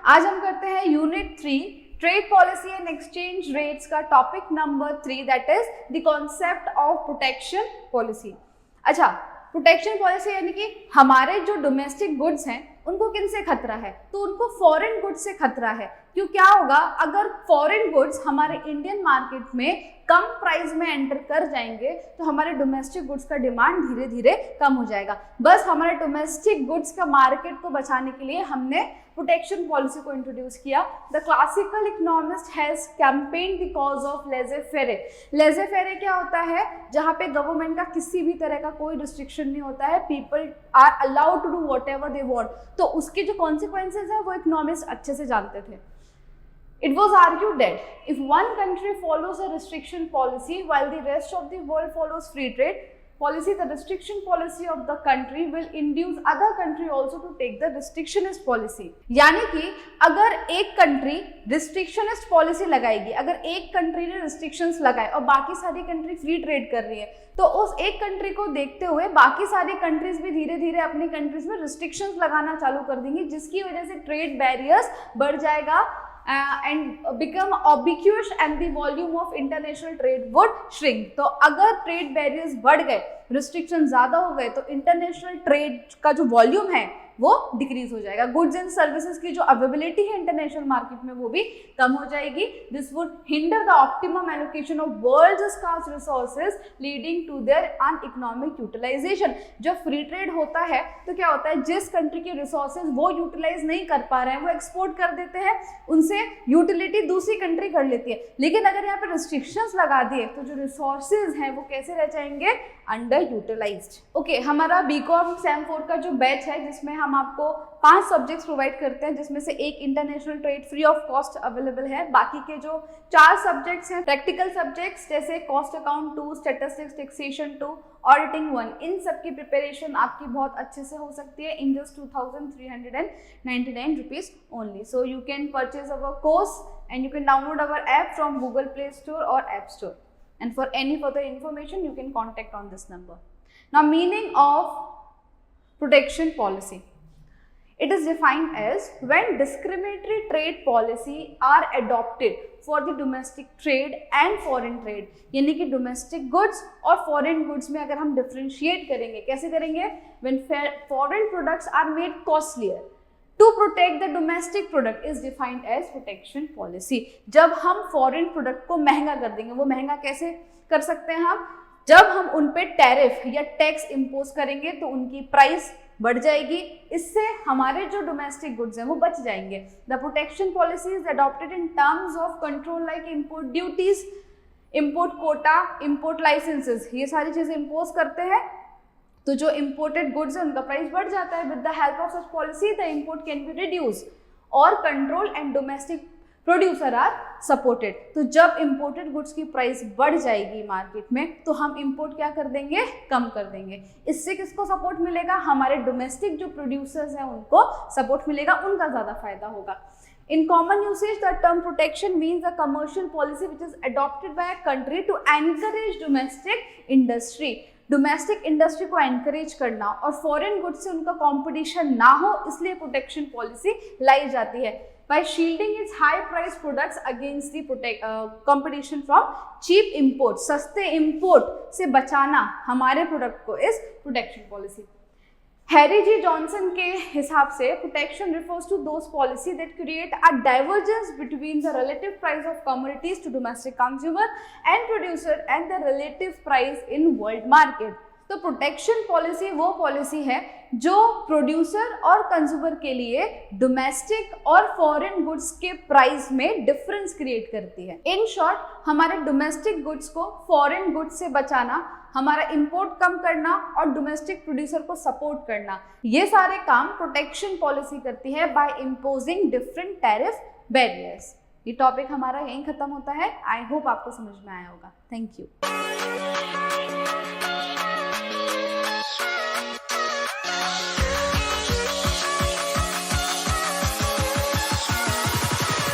आज हम करते हैं unit 3 trade policy and exchange rates का topic number 3 that is the concept of protection policy. अच्छा, प्रोटेक्शन पॉलिसी यानी कि हमारे जो डोमेस्टिक गुड्स हैं उनको किन से खतरा है, तो उनको फॉरेन गुड्स से खतरा है। क्यों, क्या होगा अगर फॉरेन गुड्स हमारे इंडियन मार्केट में कम प्राइस में एंटर कर जाएंगे तो हमारे डोमेस्टिक गुड्स का डिमांड धीरे धीरे कम हो जाएगा। बस हमारे डोमेस्टिक गुड्स का मार्केट को बचाने के लिए हमने प्रोटेक्शन पॉलिसी को इंट्रोड्यूस किया। The classical economist has campaigned the cause of लेजे फेरे। लेजे फेरे क्या होता है, जहाँ पे गवर्नमेंट का किसी भी तरह का कोई रिस्ट्रिक्शन नहीं होता है, people are allowed to do whatever they want. तो उसके जो कॉन्सिक्वेंसेज है वो इकोनॉमिस्ट अच्छे से जानते थे। It was argued that if one country follows a restriction policy while the rest of the world follows free trade policy, the restriction policy of the country will induce other country also to take the restrictionist policy। यानी कि अगर एक country रिस्ट्रिक्शनिस्ट policy लगाएगी, अगर एक country ने restrictions लगाए और बाकी सारी कंट्री फ्री ट्रेड कर रही है, तो उस एक कंट्री को देखते हुए बाकी सारी कंट्रीज भी धीरे धीरे अपनी कंट्रीज में रिस्ट्रिक्शंस लगाना चालू कर देंगी, जिसकी वजह से ट्रेड बैरियर्स बढ़ जाएगा and become ubiquitous and the volume of international trade would shrink। तो अगर ट्रेड बैरियर्स बढ़ गए, रिस्ट्रिक्शन ज्यादा हो गए, तो इंटरनेशनल ट्रेड का जो वॉल्यूम है वो डिक्रीज हो जाएगा। गुड्स एंड सर्विसेज की जो अवेलेबिलिटी है इंटरनेशनल मार्केट में वो भी कम हो जाएगी। This would hinder the optimum allocation of world's scarce resources leading to their uneconomic utilisation. जब फ्री ट्रेड होता है तो क्या होता है, जिस कंट्री के रिसोर्सेज वो यूटिलाइज नहीं कर पा रहे हैं वो एक्सपोर्ट कर देते हैं, उनसे यूटिलिटी दूसरी कंट्री कर लेती है। लेकिन अगर यहाँ पे रिस्ट्रिक्शंस लगा दिए तो जो रिसोर्सेज हैं वो कैसे रह जाएंगे, अंडर यूटिलाइज्ड। ओके, हमारा बीकॉम सेम 4 का जो बैच है जिसमें हम आपको 5 सब्जेक्ट्स प्रोवाइड करते हैं, जिसमें से एक international trade free of cost available है। बाकी के जो 4 सब्जेक्ट्स हैं प्रैक्टिकल सब्जेक्ट्स जैसे cost account 2, statistics, taxation 2, auditing 1, इन सब की प्रिपरेशन आपकी बहुत अच्छे से हो सकती है in just 2399 rupees only. So you can purchase our course and you can download our app from Google Play Store और app store. And for any further information, you can contact on this number. Now, meaning of protection policy. It is defined as when discriminatory trade policy are adopted for the domestic trade and foreign trade। यानी कि domestic goods और foreign goods में अगर हम differentiate करेंगे, कैसे करेंगे? When foreign products are made costlier to protect the domestic product is defined as protection policy। जब हम फॉरेन प्रोडक्ट को महंगा कर देंगे, वो महंगा कैसे कर सकते हैं हम, जब हम उन पे टैरिफ या टैक्स इम्पोज करेंगे तो उनकी प्राइस बढ़ जाएगी, इससे हमारे जो डोमेस्टिक गुड्स हैं वो बच जाएंगे। The protection policy is adopted in terms of control like import duties, import quota, import licences, ये सारी चीजें इम्पोज करते हैं तो जो इम्पोर्टेड गुड्स है उनका प्राइस बढ़ जाता है। With the help of such policy the import can be reduce और control and domestic producer are supported. तो जब इम्पोर्टेड गुड्स की प्राइस बढ़ जाएगी मार्केट में तो हम इम्पोर्ट क्या कर देंगे, कम कर देंगे। इससे किसको सपोर्ट मिलेगा, हमारे डोमेस्टिक जो प्रोड्यूसर्स हैं उनको सपोर्ट मिलेगा, उनका ज्यादा फायदा होगा। In common usage, the term protection means a commercial policy which is adopted by a country to encourage domestic industry। Domestic industry को एनकरेज करना और फॉरेन गुड्स से उनका कंपटीशन ना हो, इसलिए प्रोटेक्शन पॉलिसी लाई जाती है। By shielding its high price products against the competition from cheap import, सस्ते इंपोर्ट से बचाना हमारे प्रोडक्ट को इस protection policy. Harry G Johnson के हिसाब से protection refers to those policy that create a divergence between the relative price of commodities to domestic consumer and producer and the relative price in world market. तो protection policy वो policy है जो producer और consumer के लिए domestic और foreign goods के price में डिफरेंस क्रिएट करती है। इन शॉर्ट, हमारे डोमेस्टिक गुड्स को फॉरेन गुड्स से बचाना, हमारा इंपोर्ट कम करना और डोमेस्टिक प्रोड्यूसर को सपोर्ट करना, ये सारे काम प्रोटेक्शन पॉलिसी करती है by imposing different tariff barriers. ये टॉपिक हमारा यहीं खत्म होता है। आई होप आपको समझ में आया होगा। Thank you.